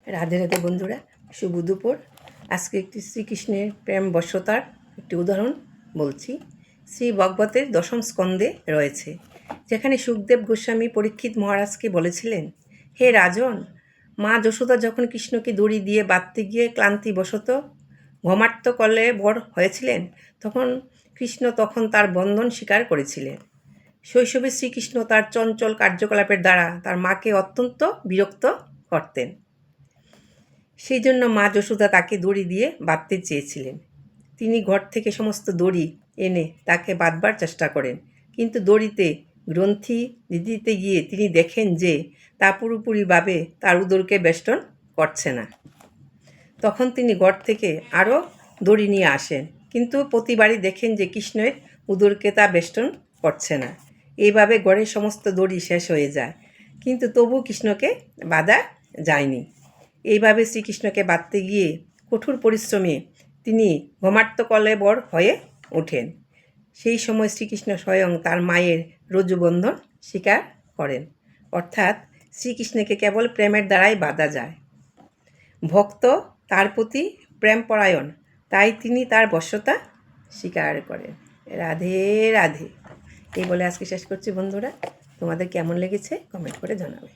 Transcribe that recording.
রাধে রাধে বন্ধুরা, শুভ দুপুর। আজকে একটি শ্রীকৃষ্ণের প্রেম বশ্যতার একটি উদাহরণ বলছি। শ্রী ভগবতের দশম স্কন্ধে রয়েছে, যেখানে সুখদেব গোস্বামী পরীক্ষিত মহারাজকে বলেছিলেন, হে রাজন, মা যশোদা যখন কৃষ্ণকে দড়ি দিয়ে বাঁধতে গিয়ে ক্লান্তিবশত ঘমার্ত কলে বর হয়েছিলেন, কৃষ্ণ তখন তার বন্ধন স্বীকার করেছিলেন। শৈশবে শ্রীকৃষ্ণ তার চঞ্চল কার্যকলাপের দ্বারা তার মাকে অত্যন্ত বিরক্ত করতেন। সেই জন্য মা যশোদা তাকে দড়ি দিয়ে বাঁধতে চেয়েছিলেন। তিনি ঘর থেকে সমস্ত দড়ি এনে তাকে বাঁধবার চেষ্টা করেন, কিন্তু দড়িতে গ্রন্থি দিতে গিয়ে তিনি দেখেন যে তা পুরোপুরিভাবে তার উদরকে বেষ্টন করছে না। তখন তিনি ঘর থেকে আরও দড়ি নিয়ে আসেন, কিন্তু প্রতিবারই দেখেন যে কৃষ্ণের উদরকে তা বেষ্টন করছে না। এইভাবে ঘরের সমস্ত দড়ি শেষ হয়ে যায়, কিন্তু তবু কৃষ্ণকে বাঁধা যায়নি। এইভাবে শ্রীকৃষ্ণকে বাঁধতে গিয়ে কঠোর পরিশ্রমে তিনি ঘমার্তকলেবর হয়ে ওঠেন। সেই সময় শ্রীকৃষ্ণ স্বয়ং তার মায়ের রজ্জুবন্ধন স্বীকার করেন, অর্থাৎ শ্রীকৃষ্ণকে কেবল প্রেমের দ্বারাই বাঁধা যায়। ভক্ত তার প্রতি প্রেমপরায়ণ, তাই তিনি তার বশ্যতা স্বীকার করেন। রাধে রাধে। এই বলে আজকে শেষ করছি বন্ধুরা। তোমাদের কেমন লেগেছে কমেন্ট করে জানাবে।